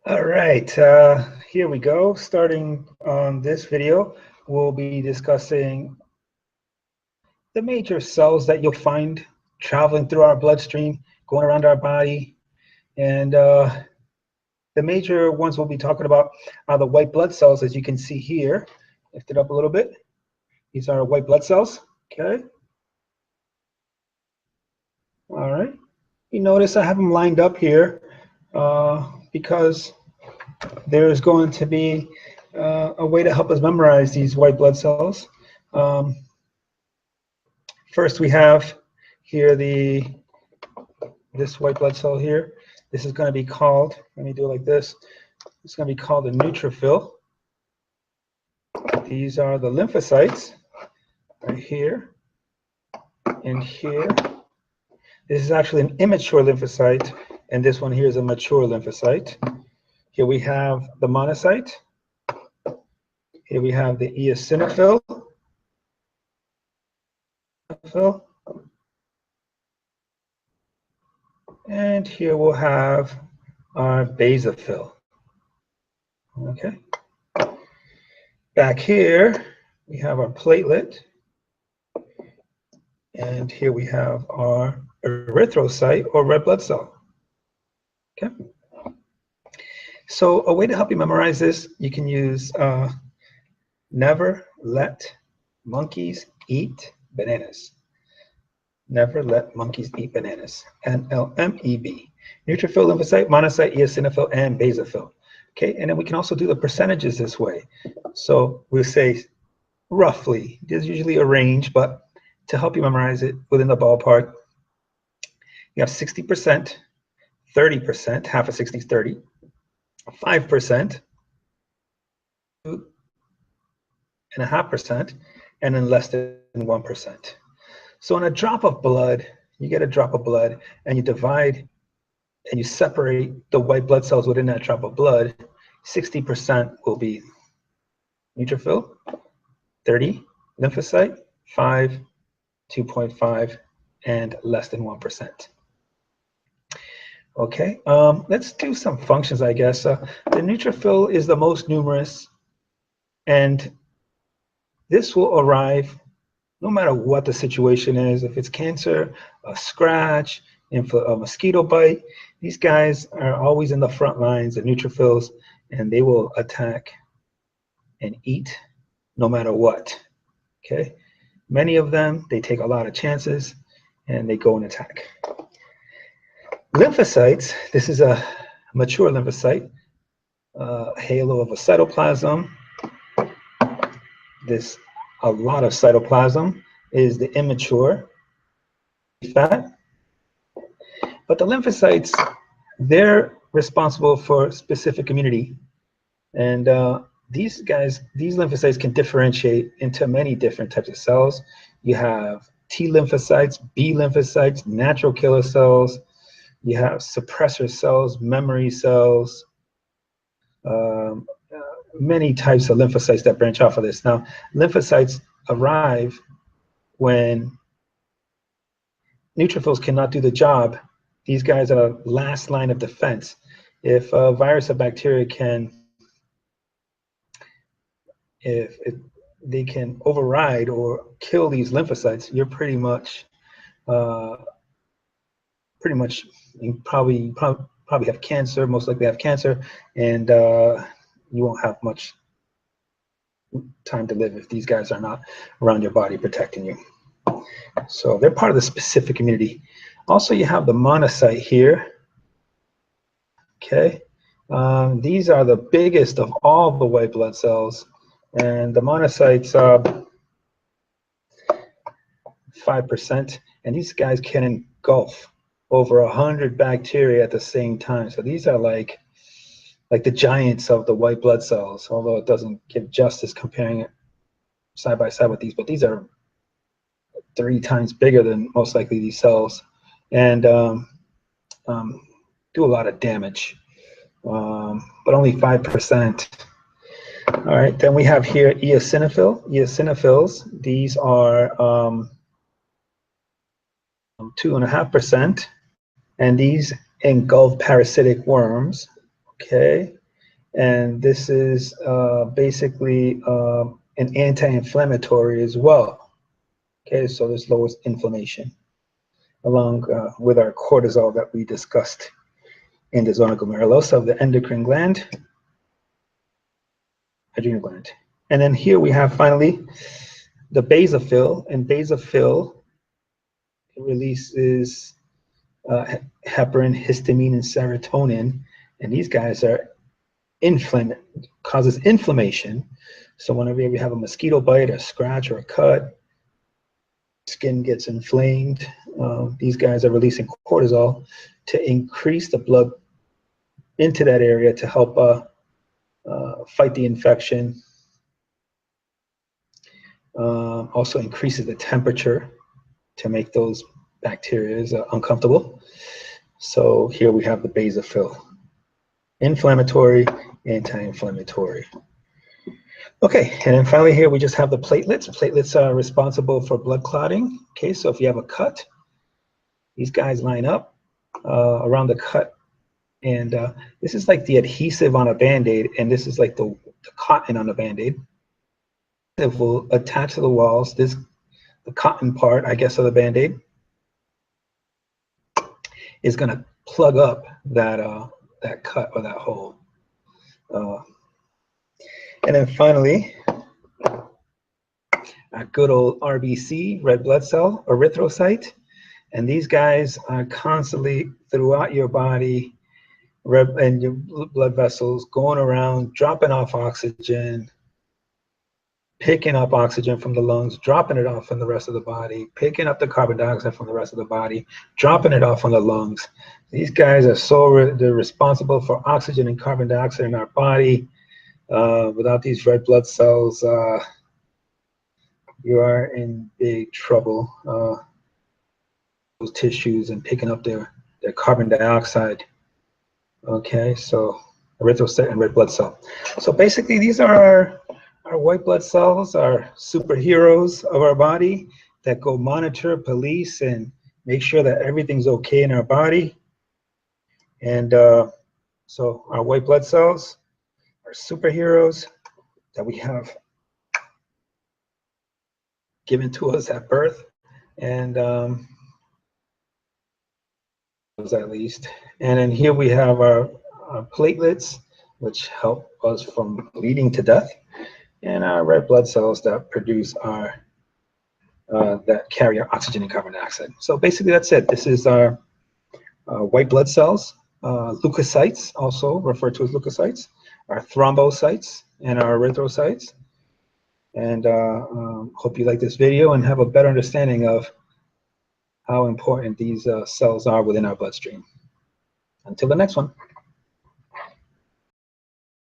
All right, here we go. Starting on this video, we'll be discussing the major cells that you'll find traveling through our bloodstream, going around our body. And the major ones we'll be talking about are the white blood cells, as you can see here. Lift it up a little bit. These are white blood cells, okay? All right. You notice I have them lined up here because there's going to be a way to help us memorize these white blood cells. First, we have here this white blood cell here. This is going to be called, let me do it like this. It's going to be called a neutrophil. These are the lymphocytes right here and here. This is actually an immature lymphocyte, and this one here is a mature lymphocyte. Here we have the monocyte. Here we have the eosinophil. And here we'll have our basophil. Okay. Back here, we have our platelet. And here we have our erythrocyte or red blood cell. Okay. So a way to help you memorize this, you can use never let monkeys eat bananas. Never let monkeys eat bananas. NLMEB. Neutrophil, lymphocyte, monocyte, eosinophil, and basophil. Okay, and then we can also do the percentages this way. So we'll say roughly, there's usually a range, but to help you memorize it within the ballpark, you have 60%, 30%, half of 60 is 30, 5%, 2.5%, and then less than 1%. So in a drop of blood, you get a drop of blood and you divide and you separate the white blood cells within that drop of blood. 60% will be neutrophil, 30 lymphocyte, 5, 2.5, and less than 1%. Okay, let's do some functions, I guess. The neutrophil is the most numerous, and this will arrive no matter what the situation is. If it's cancer, a scratch, a mosquito bite, these guys are always in the front lines, the neutrophils, and they will attack and eat no matter what. Okay, many of them, they take a lot of chances and they go and attack. Lymphocytes, this is a mature lymphocyte, halo of a cytoplasm. This a lot of cytoplasm is the immature fat. But the lymphocytes, they're responsible for specific immunity. And these lymphocytes can differentiate into many different types of cells. You have T lymphocytes, B lymphocytes, natural killer cells. You have suppressor cells, memory cells, many types of lymphocytes that branch off of this. Now, lymphocytes arrive when neutrophils cannot do the job. These guys are the last line of defense. If a virus or bacteria if they can override or kill these lymphocytes, you're pretty much you probably have cancer, most likely have cancer, and you won't have much time to live if these guys are not around your body protecting you. So they're part of the specific immunity. Also, you have the monocyte here. Okay, these are the biggest of all the white blood cells, and the monocytes 5%, and these guys can engulf over 100 bacteria at the same time. So these are like the giants of the white blood cells, although it doesn't give justice comparing it side by side with these, but these are 3 times bigger than most likely these cells, and do a lot of damage, but only 5%. All right, then we have here eosinophils. These are 2.5%, and these engulf parasitic worms. Okay, and this is basically an anti-inflammatory as well. Okay, so this lowers inflammation, along with our cortisol that we discussed in the zona glomerulosa of the endocrine gland, adrenal gland. And then here we have finally the basophil, and basophil releases heparin, histamine, and serotonin, and these guys are causes inflammation. So whenever you have a mosquito bite, a scratch, or a cut, skin gets inflamed. These guys are releasing cortisol to increase the blood into that area to help fight the infection. Also increases the temperature to make those bacteria uncomfortable. So here we have the basophil. Inflammatory, anti-inflammatory. Okay, and then finally here we just have the platelets. Platelets are responsible for blood clotting. Okay, so if you have a cut, these guys line up around the cut, and this is like the adhesive on a Band-Aid, and this is like the cotton on a Band-Aid. It will attach to the walls. The cotton part, I guess, of the Band-Aid is going to plug up that that cut or that hole. And then finally, a good old RBC, red blood cell, erythrocyte. And these guys are constantly throughout your body and your blood vessels going around, dropping off oxygen, picking up oxygen from the lungs, dropping it off from the rest of the body, picking up the carbon dioxide from the rest of the body, dropping it off on the lungs. These guys are they're responsible for oxygen and carbon dioxide in our body. Without these red blood cells, you are in big trouble. Those tissues and picking up their carbon dioxide. Okay, so erythrocyte and red blood cell. So basically, these are our white blood cells, our superheroes of our body that go monitor, police, and make sure that everything's okay in our body. And so our white blood cells are superheroes that we have given to us at birth, and at least. And then here we have our platelets, which help us from bleeding to death, and our red blood cells that produce our that carry our oxygen and carbon dioxide. So basically, that's it. This is our white blood cells, leukocytes, also referred to as leukocytes, our thrombocytes, and our erythrocytes. And hope you like this video and have a better understanding of how important these cells are within our bloodstream. Until the next one.